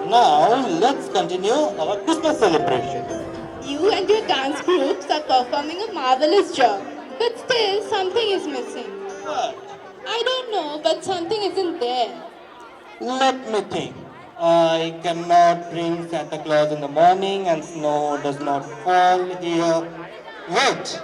Now let's continue our Christmas celebration. You and your dance groups are performing a marvelous job. But still, something is missing. What? I don't know, but something isn't there. Let me think. I cannot bring Santa Claus in the morning and snow does not fall here. Wait,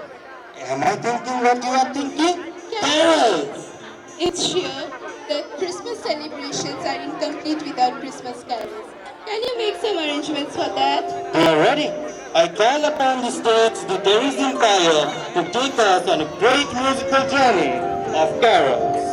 am I thinking what you are thinking? Carols! It's sheer. The Christmas celebrations are incomplete without Christmas carols. Can you make some arrangements for that? We are ready. I call upon the states the Terry's Empire to take us on a great musical journey of carols.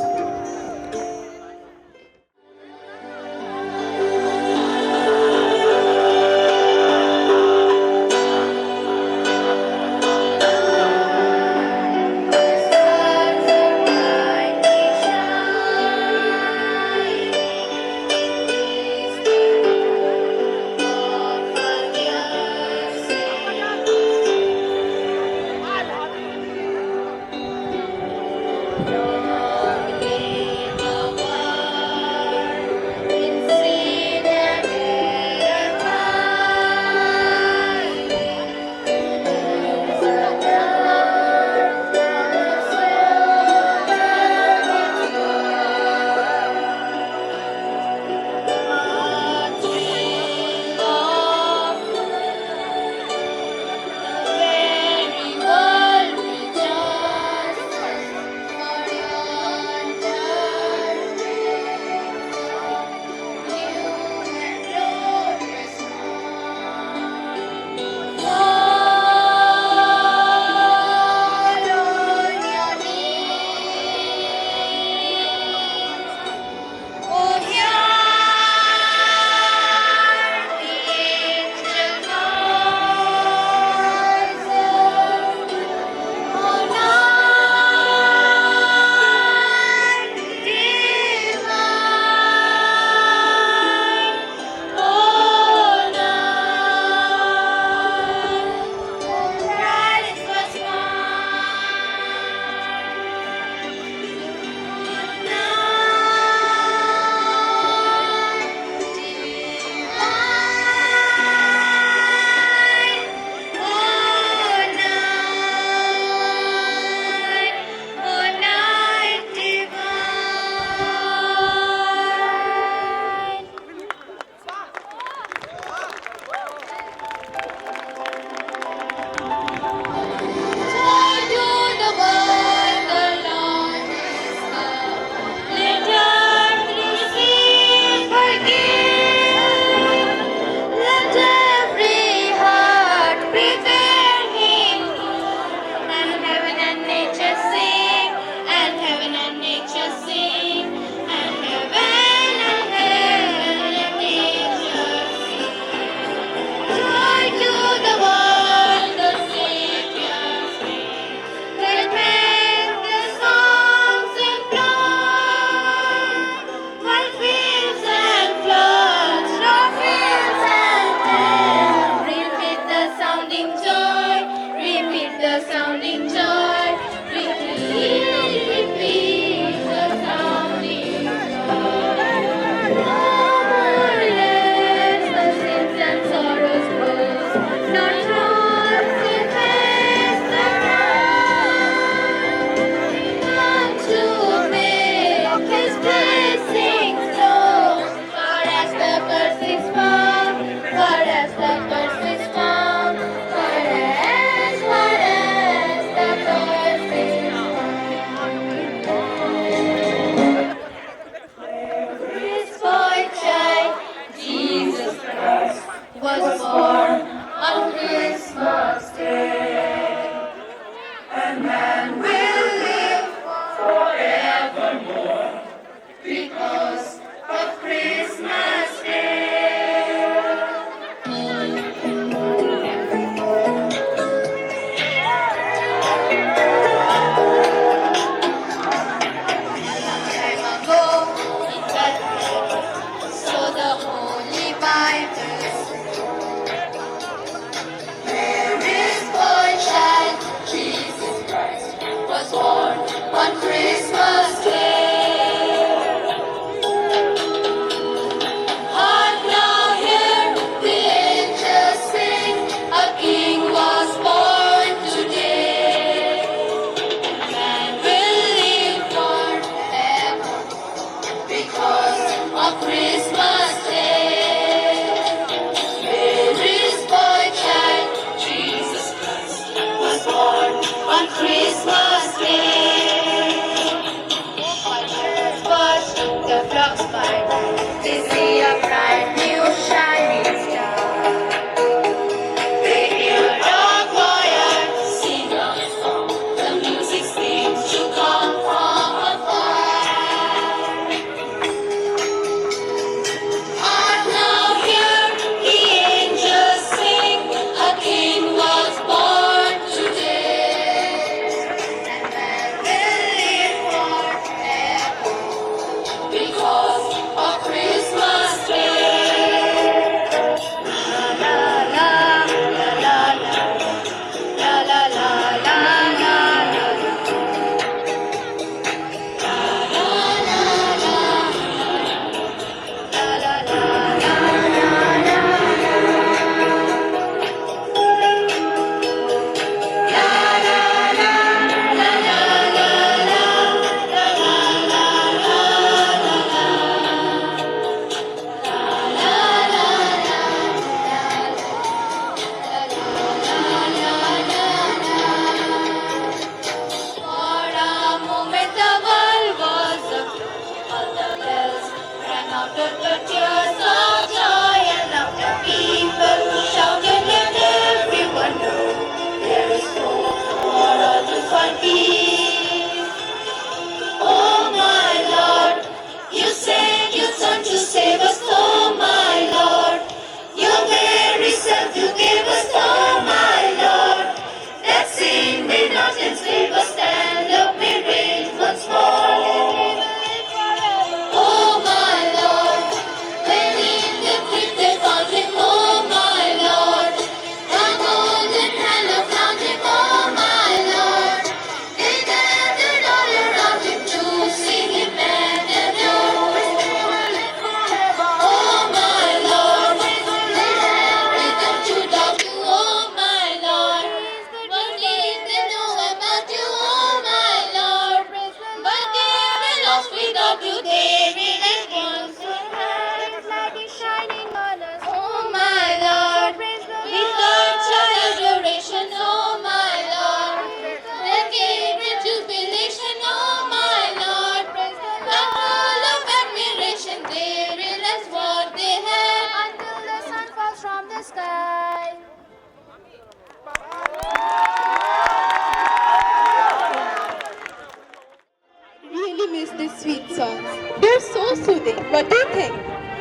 What do you think?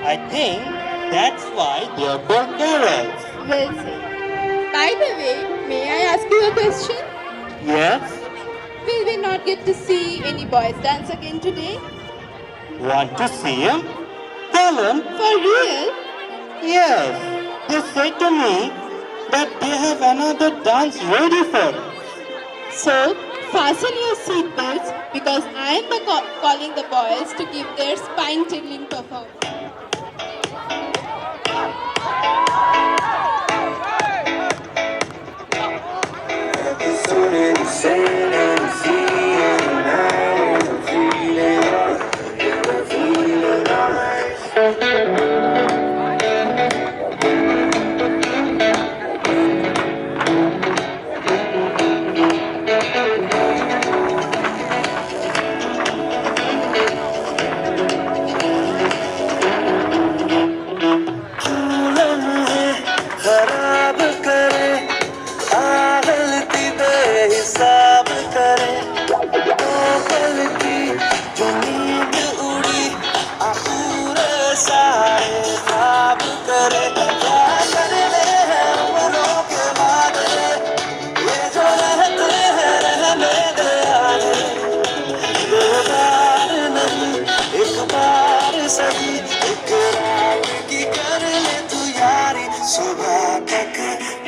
I think that's why they are called carrots. We'll see. By the way, may I ask you a question? Yes? Will we not get to see any boys dance again today? Want to see him? Tell him. For real? Yes. They said to me that they have another dance ready for us. So, fasten your seatbelts because I am calling the boys to give their spine-tingling performance. खराब करे आगलती बेहिसाब करे तो पल की जो नींद उड़ी पूरे सारे ख्वाब करे क्या कर ले हैं उम्रों के वादे ये जो रहते हैं रहने दे आगे दो बार नहीं एक बार सही एक रात की कर ले तू यारी सुबह तक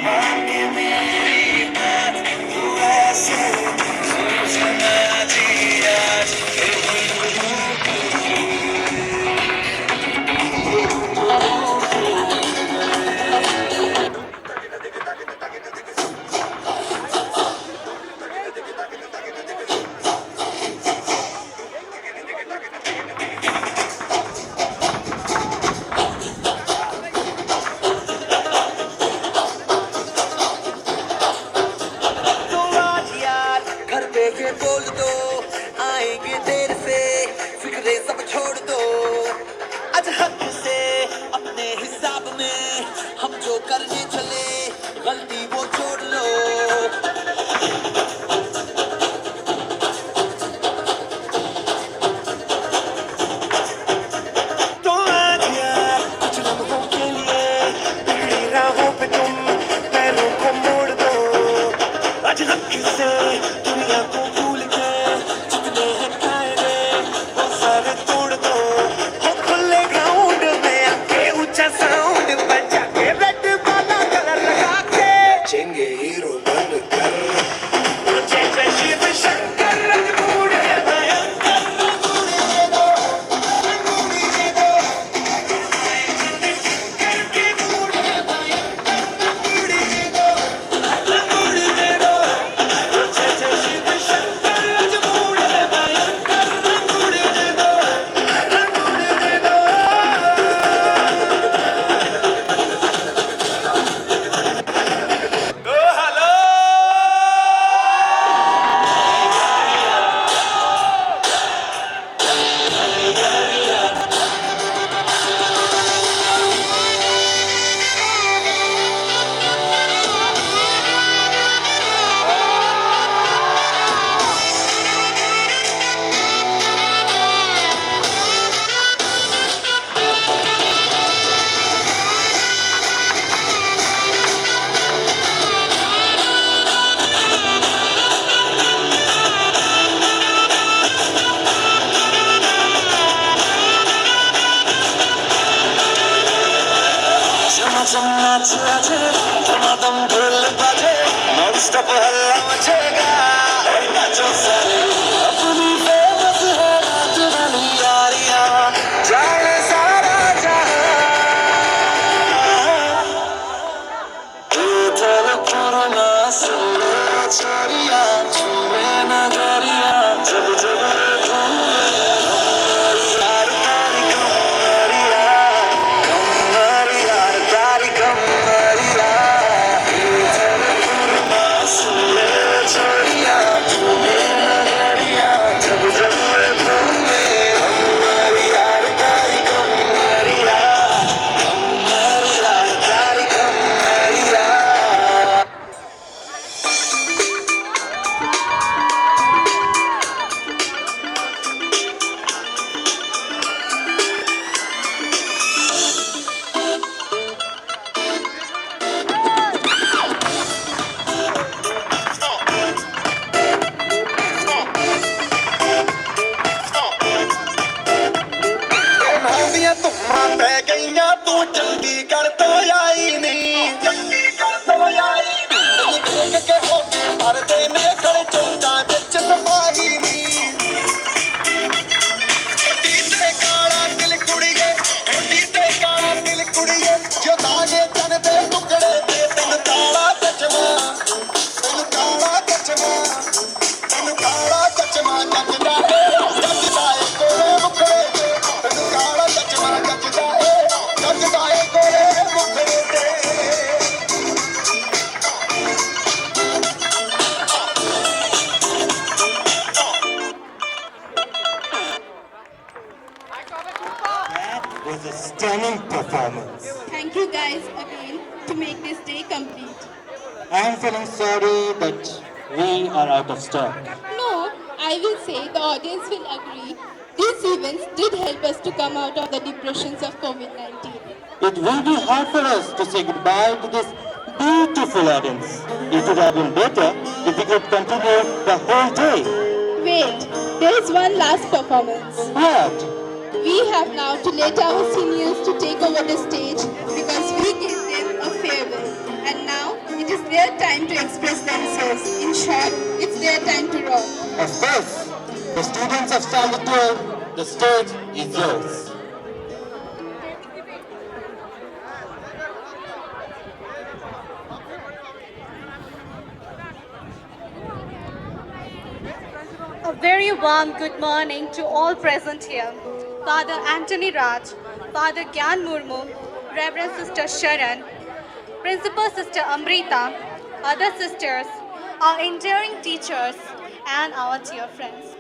मान के मेरी बात तू ऐसे सोचना जी आज तो आज यार घर पे ये बोल दो आएंगे देर से फिक्रे सब छोड़ दो आज हक से अपने हिसाब में हम जो करने चले गलती वो छोड़ लो तो आज यार कुछ लम्हों के लिए बिगड़ी राहों पे तुम पैरों को मोड़ दो आज हक से दुनिया को भूल के जितने हैं कायदे वो सारे तोड़ दो हो खुले ग्राउंड में आके ऊंचा साउंड बजा के रेड वाला कलर लगा के चेंगे हीरो बन कर जय जय शिव शंकर रंगूड़ है भयंकर रंगूड़ दे दो रंगूड़ दे दो करके मूड है भयंकर रंगूड़ दे दो रंगूड़ दे दो जय जय शिव शंकर रंगूड़ है भयंकर रंगूड़ दे दो रंगूड़ दे दो हेलो चमचम नाच नाचे धमाधम ढोल बाजे नॉन स्टॉप हल्ला मचेगा ओए नाचो सारे अपनी फेमस है नाच वाली यारियां जाने सारा जहां उथल पुरना सुने छोरिया छुए नजरिया जब जब घूमे यार तारी कमरिया कमरिया तारी कमरिया उथल पुरना सुने छोरिया छुए नजरिया चंडीगढ़ तो आई नहीं देख के हो भरते ने खड़े चुंडा बिच सफाई नहीं ढोडी ते काला दिल कुड़िए ढोडी ते काला दिल कुड़िए जो दागे तन दे टुकड़े ते तेन काला चचमा तेन काला चचमा जचदा है कोरे मुखड़े ते तेन काला चचमा जचदा है कोरे मुखड़े ते That was a stunning performance. Thank you guys again to make this day complete. I am feeling sorry, but we are out of stock. No, I will say the audience will agree. These events did help us to come out of the depressions of COVID-19. It will be hard for us to say goodbye to this beautiful audience. It would have been better if we could continue the whole day. Wait, there is one last performance. What? We have now to let our seniors to take over the stage because we gave them a farewell. And now it is their time to express themselves. In short, it's their time to rock. Of course, the students of Standard 12, the stage is yours. A very warm good morning to all present here. Father Anthony Raj, Father Gyan Murmu, Reverend Sister Sharan, Principal Sister Amrita, other sisters, our enduring teachers, and our dear friends.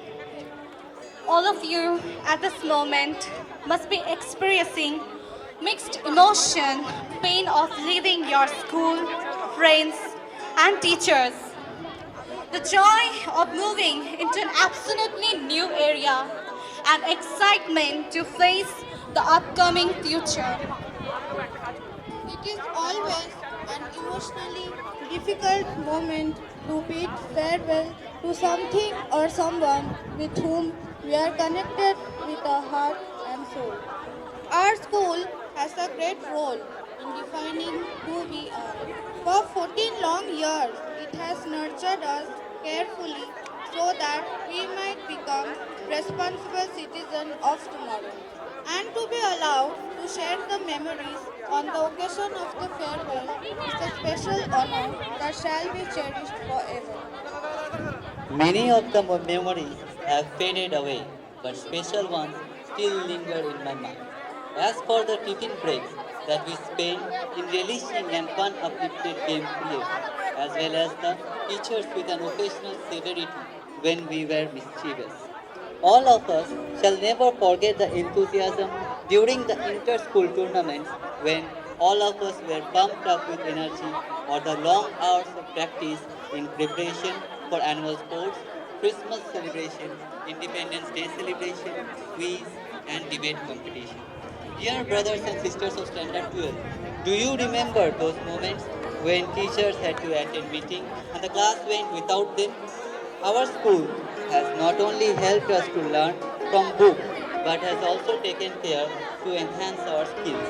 All of you at this moment must be experiencing mixed emotion, pain of leaving your school, friends, and teachers. The joy of moving into an absolutely new area and excitement to face the upcoming future. It is always an emotionally difficult moment to bid farewell to something or someone with whom we are connected with our heart and soul. Our school has a great role in defining who we are. For 14 long years, it has nurtured us carefully so that we might become responsible citizens of tomorrow. And to be allowed to share the memories on the occasion of the farewell is a special honor that shall be cherished forever. Many of the memories have faded away, but special ones still linger in my mind. As for the tiffin breaks that we spent in relishing and fun uplifted game periods, as well as the teachers with an occasional severity when we were mischievous. All of us shall never forget the enthusiasm during the inter-school tournaments when all of us were pumped up with energy, or the long hours of practice in preparation for annual sports, Christmas celebration, Independence Day celebration, quiz and debate competition. Dear brothers and sisters of Standard 12, do you remember those moments when teachers had to attend meeting and the class went without them? Our school has not only helped us to learn from books, but has also taken care to enhance our skills.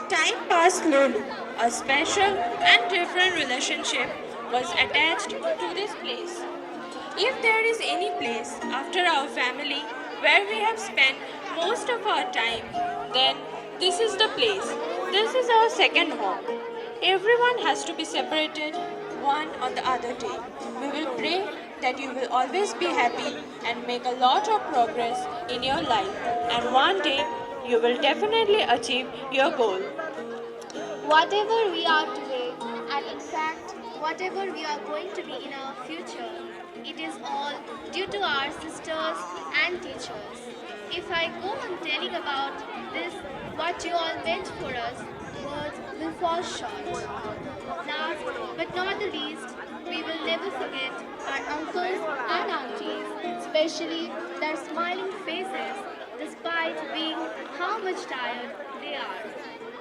Time passed slowly. A special and different relationship was attached to this place. If there is any place after our family where we have spent most of our time, then this is the place. This is our second home. Everyone has to be separated one on the other day. We will pray that you will always be happy and make a lot of progress in your life. And one day you will definitely achieve your goal. Whatever we are today, and in fact, whatever we are going to be in our future, it is all due to our sisters and teachers. If I go on telling about this, what you all meant for us, words will fall short. Last but not the least, we will never forget our uncles and aunties, especially their smiling faces, despite being how much tired they are.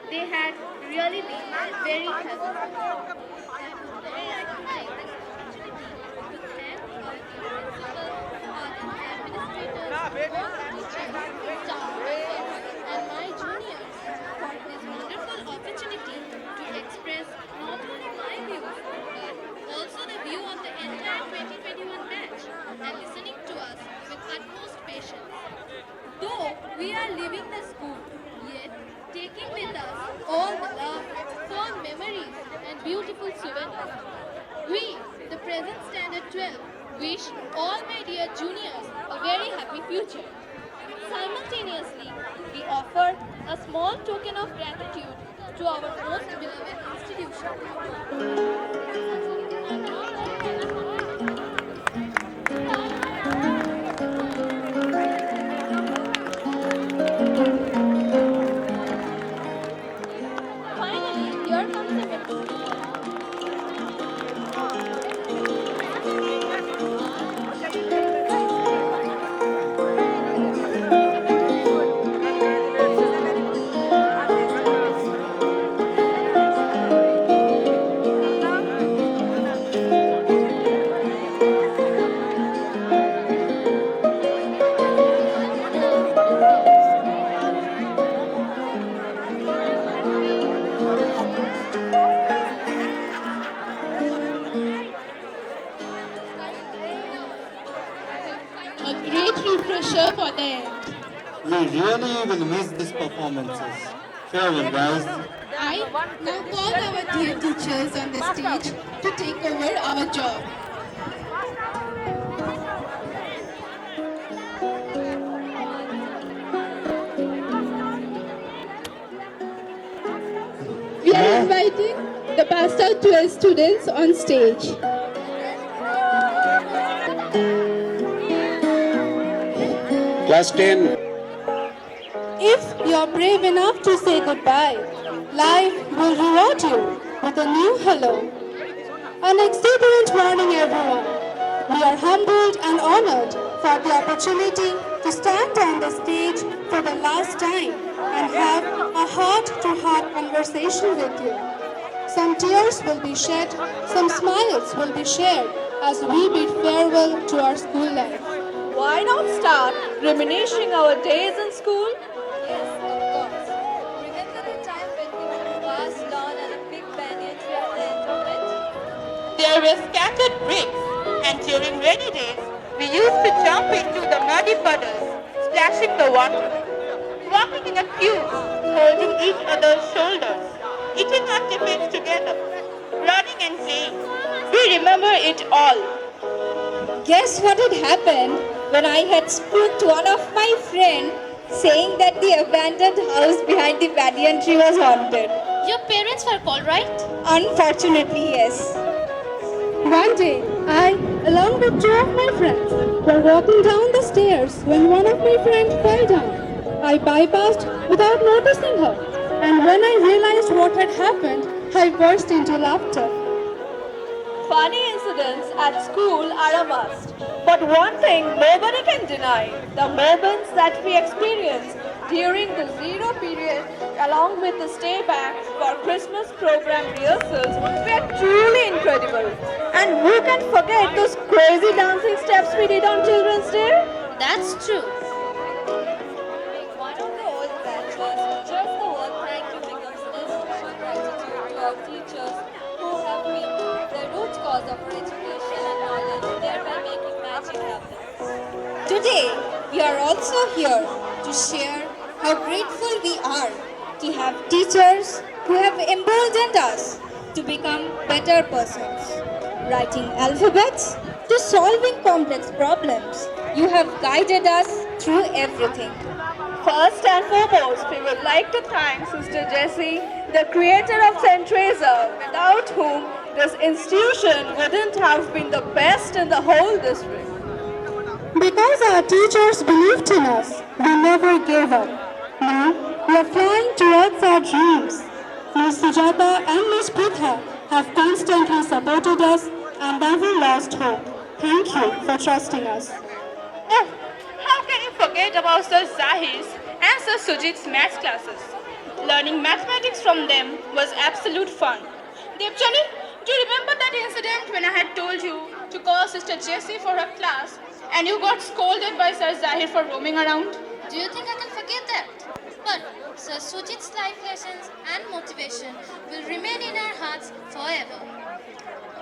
They had really been very helpful. and my juniors for this wonderful opportunity to express not only my views but also the view of the entire 2021 batch and listening to us with utmost patience. Though we are leaving the school, yet taking with us all the love, fond memories and beautiful souvenirs. We, the present Standard 12, wish all my dear juniors a very happy future. Simultaneously, we offer a small token of gratitude to our most beloved institution. Finally, here comes the victory. A great refresher for the end. We really will miss these performances. Farewell, guys. I now call our dear teachers on the stage to take over our job. We are inviting the passed out 12 students on stage. Class 10. If you're brave enough to say goodbye, life will reward you with a new hello. An exuberant morning, everyone. We are humbled and honored for the opportunity to stand on the stage for the last time and have a heart-to-heart conversation with you. Some tears will be shed, some smiles will be shared as we bid farewell to our school life. Why not start reminiscing our days in school? Yes, of course. Remember the time when we would pass down on a big banyan tree at the end of it? There were scattered bricks, and during rainy days, we used to jump into the muddy puddles, splashing the water, walking in a queue, holding each other's shoulders, eating our tiffins together, running and playing. We remember it all. Guess what had happened when I had spooked one of my friends saying that the abandoned house behind the banyan tree was haunted? Your parents were called, right? Unfortunately, yes. One day, I, along with two of my friends, were walking down the stairs when one of my friends fell down. I bypassed without noticing her, and when I realized what had happened, I burst into laughter. Funny incidents at school are a must. But one thing nobody can deny, the moments that we experience during the zero period along with the stay backs for Christmas program rehearsals were truly incredible. And who can forget those crazy dancing steps we did on Children's Day? That's true. One of the old benches, just the word thank you becomes instant gratitude to our teachers who have been the root cause of our education and knowledge, thereby making magic happen. Today, we are also here to share how grateful we are to have teachers who have emboldened us to become better persons. Writing alphabets to solving complex problems, you have guided us through everything. First and foremost, we would like to thank Sister Jessie, the creator of St. Teresa, without whom this institution wouldn't have been the best in the whole district. Because our teachers believed in us, we never gave up. Now, we are flying towards our dreams. Ms. Sujata and Ms. Pritha have constantly supported us and never lost hope. Thank you for trusting us. Oh, how can you forget about Sir Zahir's and Sir Sujit's maths classes? Learning mathematics from them was absolute fun. Devchali, do you remember that incident when I had told you to call Sister Jessie for her class And you got scolded by Sir Zahir for roaming around? Do you think I can forget that? But Sir Sujit's life lessons and motivation will remain in our hearts forever.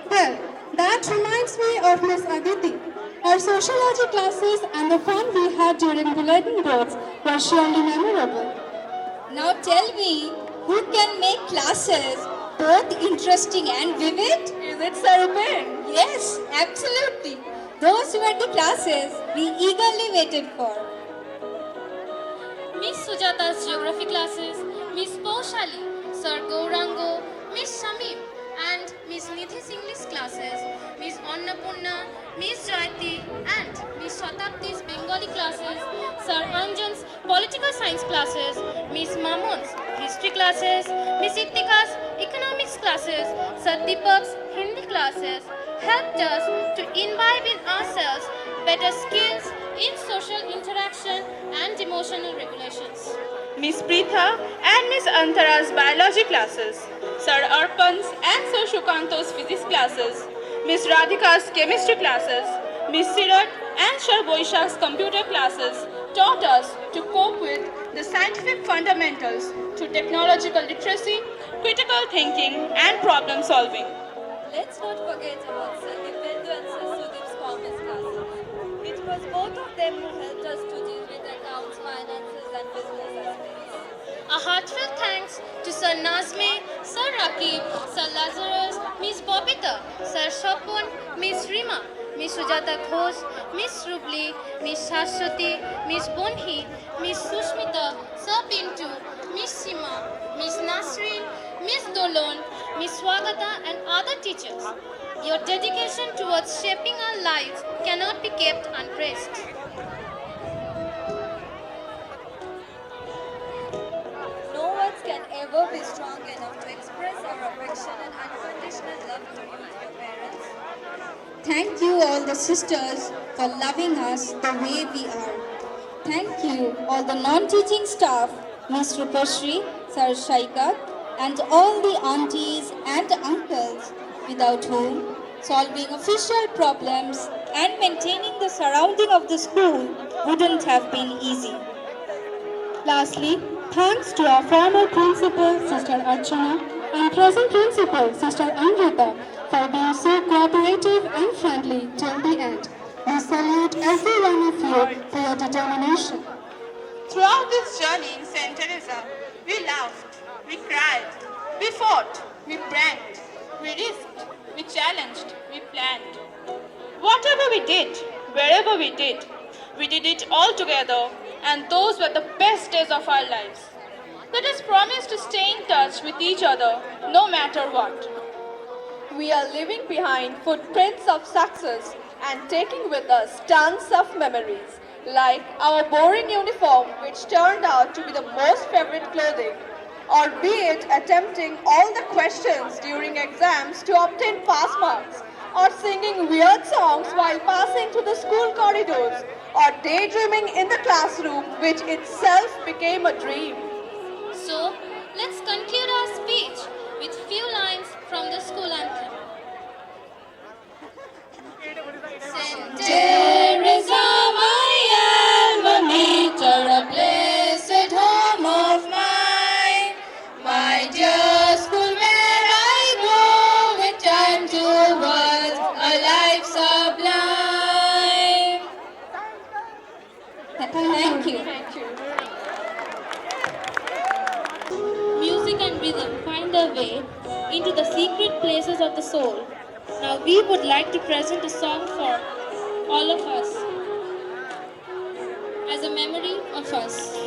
Well, that reminds me of Miss Aditi. Our sociology classes and the fun we had during bulletin boards were surely memorable. Now tell me, who can make classes both interesting and vivid? Is it Sir Upen? Yes, absolutely. Those were the classes we eagerly waited for. Miss Sujata's geography classes, Miss Paushali, Sir Gaurango, Miss Shamim, and Miss Nidhi's English classes, Miss Annapurna, Miss Jayati, and Miss Shatabdi's Bengali classes, Sir Anjan's political science classes, Miss Mamon's history classes, Miss Ittika's economics classes, Sir Deepak's Hindi classes helped us to imbibe in ourselves better skills in social interaction and emotional regulations. Miss Preetha and Miss Antara's biology classes, Sir Arpan's and Sir Shukanto's physics classes, Miss Radhika's chemistry classes, Miss Sirat and Sir Boishak's computer classes taught us to cope with the scientific fundamentals through technological literacy, critical thinking, and problem solving. Let's not forget about Sir Dipendu and Sir Sudip's commerce classes. It was both of them who helped us to deal with accounts, finances and business aspects. A heartfelt thanks to Sir Nazme, Sir Rakib, Sir Lazarus, Miss Bobita, Sir Shapun, Miss Rima, Miss Sujata Ghosh, Miss Rubli, Miss Shashwati, Miss Bonhi, Miss Sushmita, Sir Pintu, Miss Sima, Miss Nasrin, Miss Dolon, Miss Swagata and other teachers. Your dedication towards shaping our lives cannot be kept unpraised. No words can ever be strong enough to express our affection and unconditional love to you, dear parents. Thank you, all the sisters, for loving us the way we are. Thank you, all the non-teaching staff, Miss Rupashri, Sir Shaikat, and all the aunties and uncles, without whom solving official problems and maintaining the surrounding of the school wouldn't have been easy. Lastly, thanks to our former principal, Sister Archana, and present principal, Sister Amrita, for being so cooperative and friendly till the end. We salute every one of you for your determination. Throughout this journey in St. Teresa, we laughed, we cried, we fought, we pranked, we risked, we challenged, we planned. Whatever we did, wherever we did it all together, and those were the best days of our lives. Let us promise to stay in touch with each other no matter what. We are leaving behind footprints of success and taking with us tons of memories, like our boring uniform which turned out to be the most favorite clothing, or be it attempting all the questions during exams to obtain pass marks, or singing weird songs while passing through the school corridors, or daydreaming in the classroom which itself became a dream. So, let's conclude our speech with few lines from the school anthem. St. Teresa, my alma mater, a blessed home of mine, my dear school where I go with time towards a life sublime. Thank you. Music and rhythm find their way into the secret places of the soul. Now we would like to present a song for all of us as a memory of us.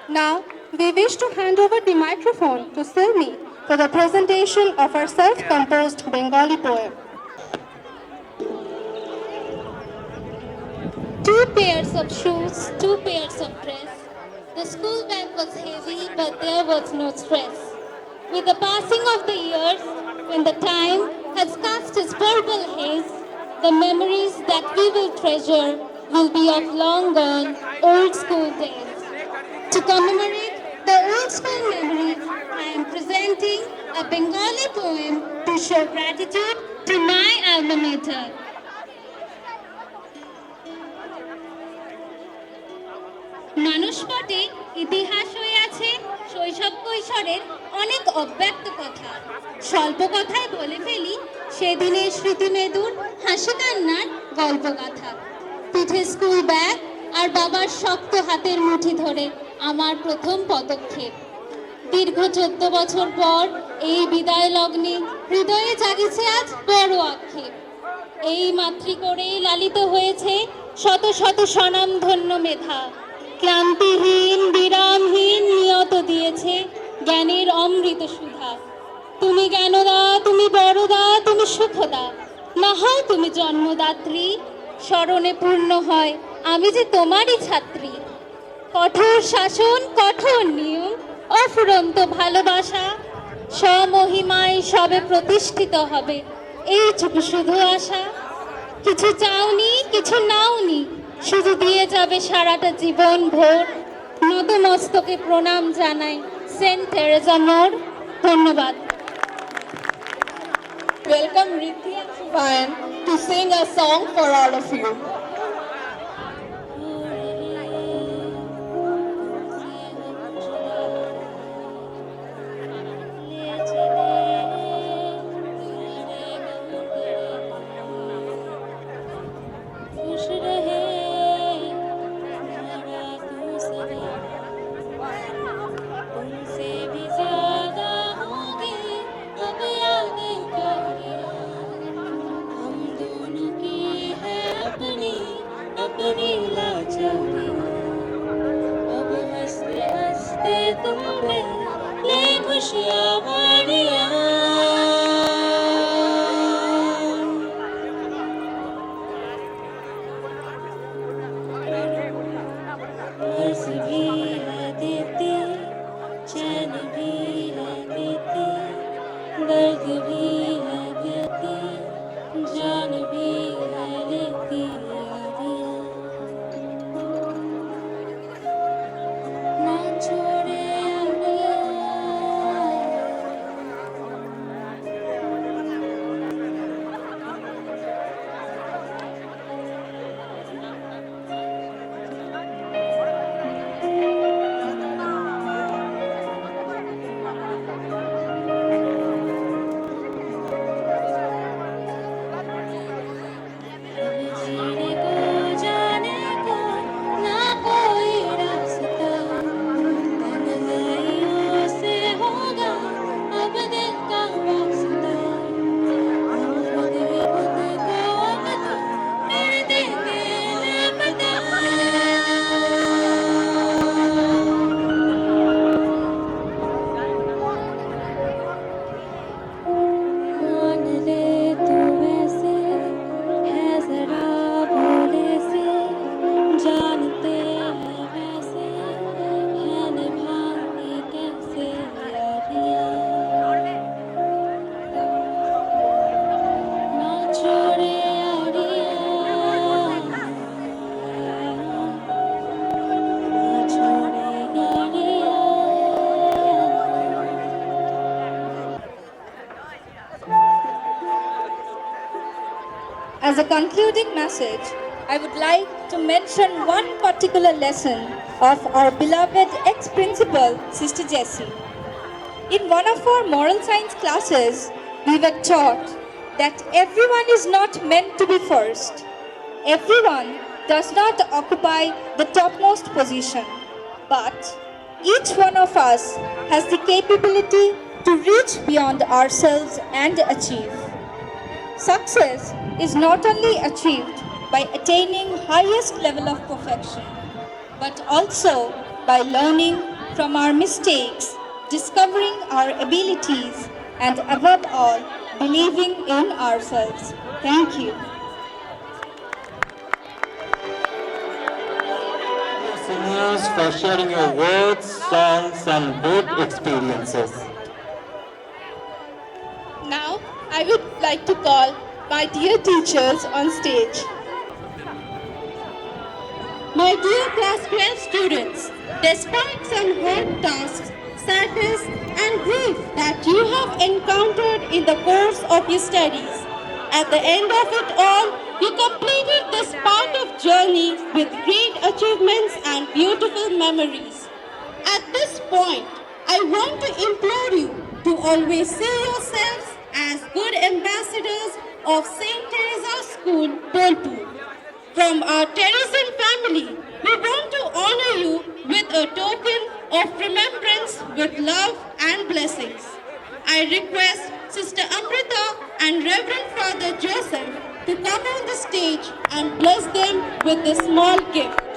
Now, we wish to hand over the microphone to Silmi for the presentation of our self-composed Bengali poem. Two pairs of shoes, two pairs of dress. The school bag was heavy, but there was no stress. With the passing of the years, when the time has cast its purple haze, the memories that we will treasure will be of long gone old school days. To commemorate the old school memories, I am presenting a Bengali poem to show gratitude to my alma mater. মানুষ পটে ইতিহাস হয়ে আছে শৈশব কৈশোরের অনেক অব্যক্ত কথা স্বল্প কথায় বলে ফেলি সেদিনের স্মৃতি মেদুর হাসি কান্নার গল্পগাথা পিঠে স্কুল ব্যাগ আর বাবার শক্ত হাতের মুঠি ধরে আমার প্রথম পদক্ষেপ দীর্ঘ 14 বছর পর এই বিদায় লগ্নে হৃদয়ে জাগিছে আজ বড় আক্ষেপ এই মাতৃ করেই লালিত হয়েছে শত শত স্বনামধন্য মেধা ক্লান্তিহীন বিরামহীন নিয়ত দিয়েছে জ্ঞানের অমৃত সুধা তুমি জ্ঞানদা তুমি বড়দা তুমি সুখদা না হয় তুমি জন্মদাত্রী স্মরণে পূর্ণ হয় আমি যে তোমারই ছাত্রী কঠোর শাসন কঠোর নিয়ম অফুরন্ত ভালোবাসা স্বমহিমায় সবে প্রতিষ্ঠিত হবে এইটুকু শুধু আশা কিছু চাওনি কিছু নাওনি শুধু দিয়ে যাবে সারাটা জীবন ভোর নতমস্তকে প্রণাম জানাই সেন্ট থেরেসা মোর ধন্যবাদ Welcome Rithi and Shivayan to sing a song for all of you. As a concluding message, I would like to mention one particular lesson of our beloved ex-principal, Sister Jessie. In one of our moral science classes, we were taught that everyone is not meant to be first. Everyone does not occupy the topmost position, but each one of us has the capability to reach beyond ourselves and achieve. Success is not only achieved by attaining highest level of perfection, but also by learning from our mistakes, discovering our abilities, and above all, believing in ourselves. Thank you. Seniors, for sharing your words, songs, and good experiences. Now, I would like to call my dear teachers on stage. My dear class 12 students, despite some hard tasks, sadness and grief that you have encountered in the course of your studies, at the end of it all, you completed this part of journey with great achievements and beautiful memories. At this point, I want to implore you to always see yourselves as good ambassadors of St. Teresa's School, Bolpur. From our Teresian family, we want to honor you with a token of remembrance with love and blessings. I request Sister Amrita and Reverend Father Joseph to come on the stage and bless them with a small gift.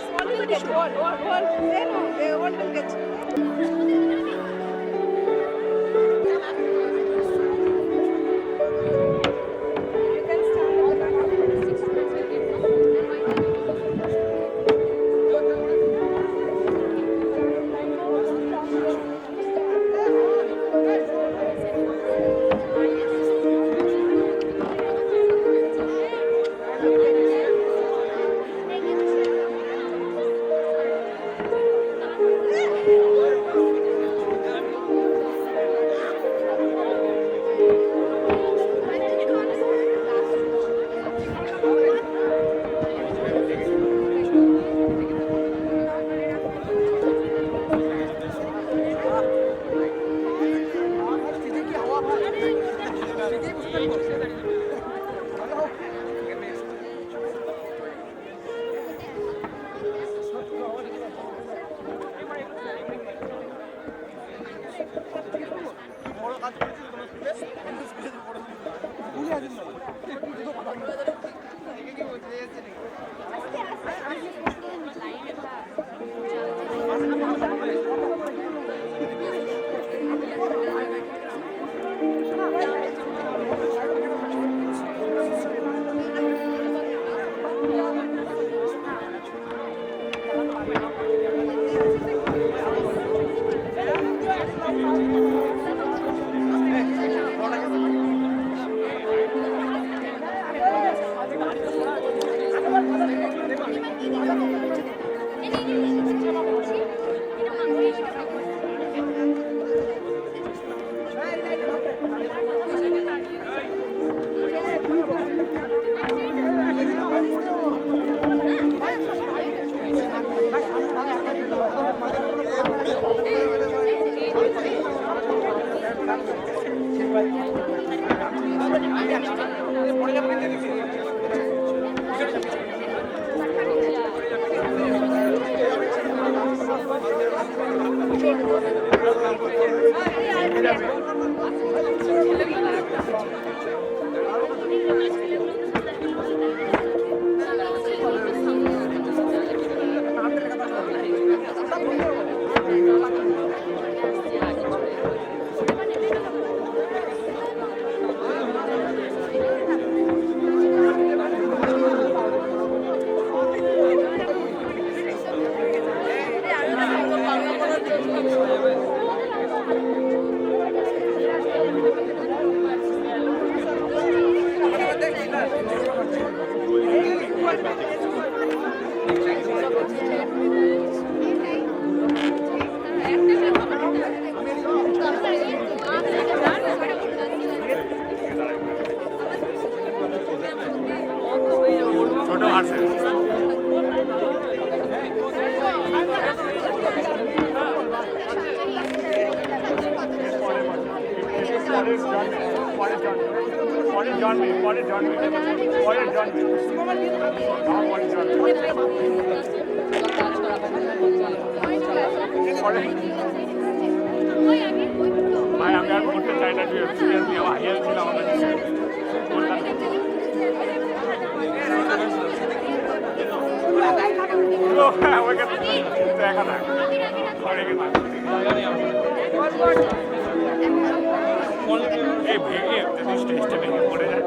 এই ভেঙে যদি স্টেজটা ভেঙে পড়ে যায়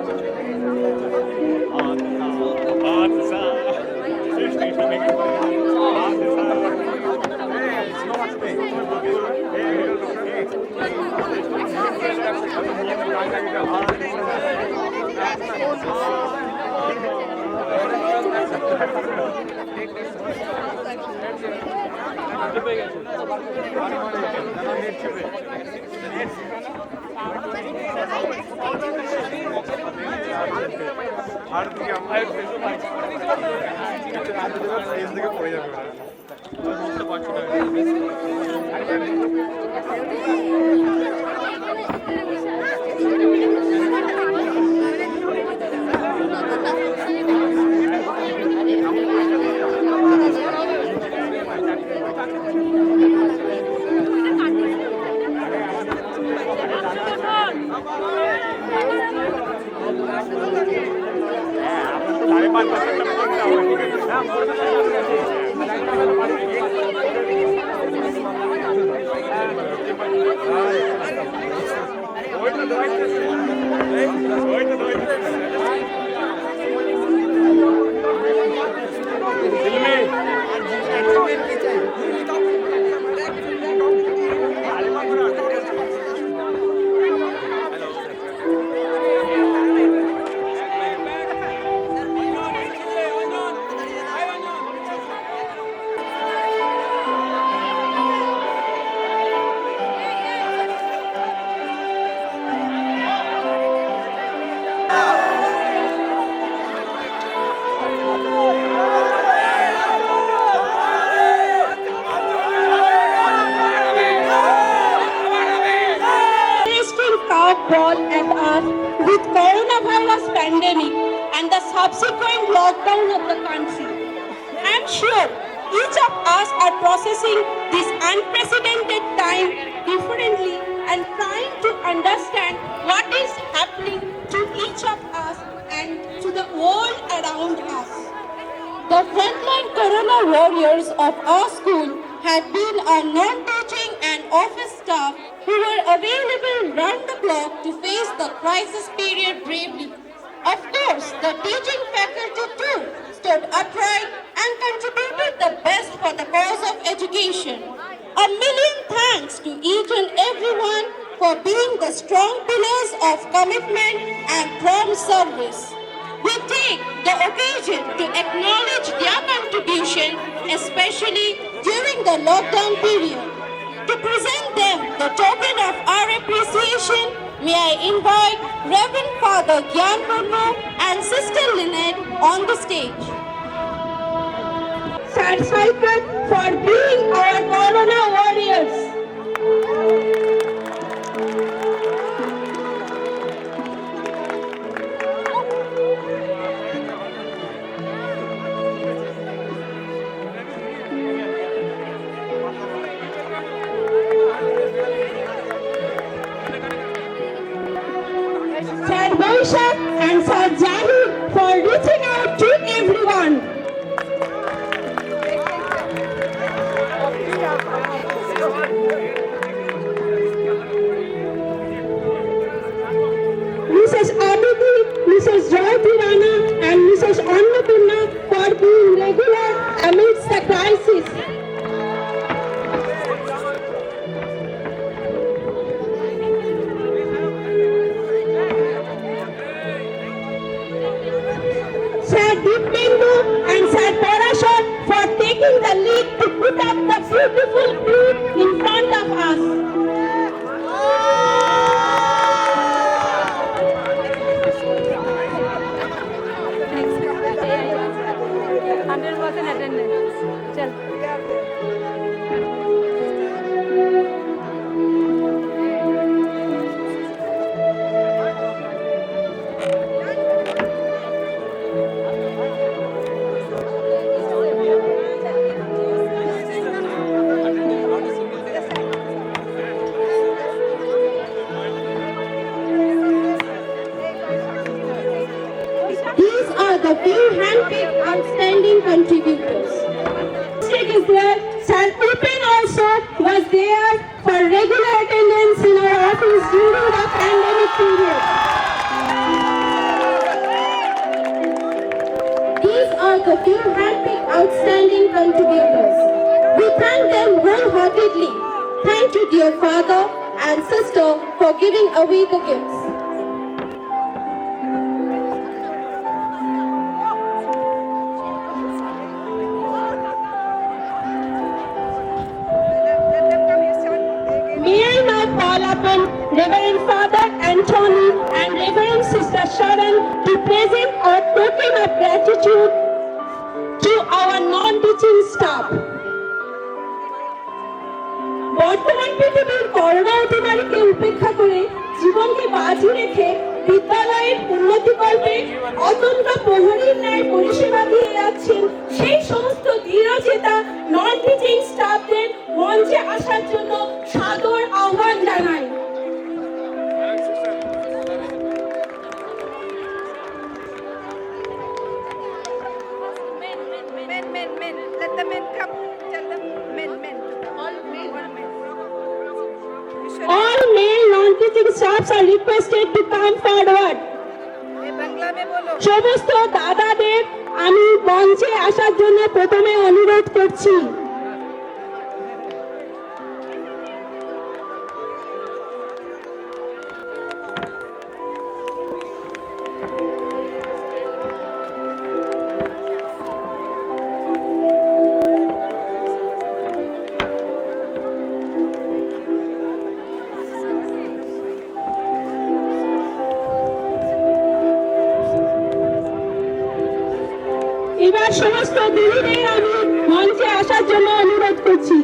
স্টেজটা ভেঙে আর দিকে আমরা স্টেজ থেকে পড়ে যাবে Ball at us with coronavirus pandemic and the subsequent lockdown of the country. I am sure each of us are processing this unprecedented time differently and trying to understand what is happening to each of us and to the world around us. The frontline corona warriors of our school had been our non-teaching and office staff who were available round the clock to face the crisis period bravely. Of course, the teaching faculty too stood upright and contributed the best for the cause of education. A million thanks to each and everyone for being the strong pillars of commitment and prompt service. We take the occasion to acknowledge their contribution, especially during the lockdown period. To present them the token of our appreciation, may I invite Reverend Father Gyan Murmu and Sister Lynette on the stage. Satisfied for being our Corona warriors. Sir Boishak and Sir Zahid for reaching out to everyone. Mrs. Abidi, Mrs. Jayati Rana and Mrs. Annapurna for being regular amidst the crisis. Sir Deepmendu and Sir Parashar for taking the lead to put up the beautiful group in front of us. These are the few handpicked outstanding contributors. Is there, Sir Upin also also was there for regular attendance in our office during the pandemic period. These are the few handpicked outstanding contributors. We thank them wholeheartedly. Thank you, dear father and sister, for giving away the gifts. May I now call upon Reverend Father Anthony and Reverend Sister Sharon to present our token of gratitude to our non-teaching staff. বর্তমান পৃথিবীর corona অতিমারীকে উপেক্ষা করে জীবনকে বাজি রেখে বিদ্যালয়ের উন্নতিকল্পে অতন্ত্র প্রহরীর ন্যায় পরিষেবা দিয়ে যাচ্ছেন সেই সমস্ত দৃঢ়চেতা নন টিচিং স্টাফদের মঞ্চে আসার জন্য সাদর আহ্বান জানাই। Men. Let the men come. Tell them men. All men. All male non-teaching staffs are requested to come forward. Bangla में बोलो। সমস্ত দাদাদের আমি মঞ্চে আসার জন্য প্রথমে অনুরোধ করছি। এবার সমস্ত দিদিদের আমি মঞ্চে আসার জন্য অনুরোধ করছি।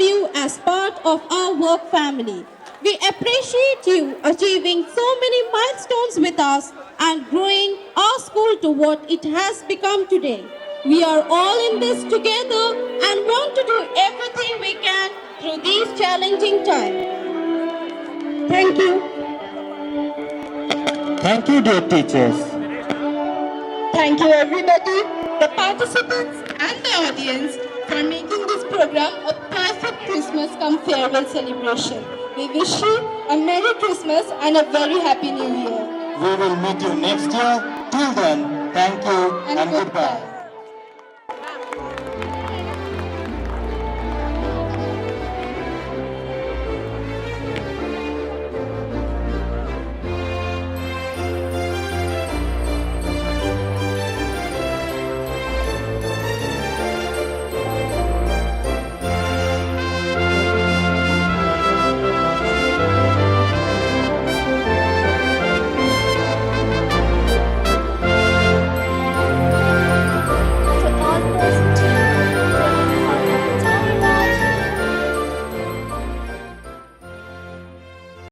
You as part of our work family. We appreciate you achieving so many milestones with us and growing our school to what it has become today. We are all in this together and want to do everything we can through these challenging times. Thank you. Thank you, dear teachers. Thank you everybody, the participants and the audience for making this program a perfect Christmas come farewell celebration. We wish you a Merry Christmas and a very Happy New Year. We will meet you next year. Till then, thank you and goodbye.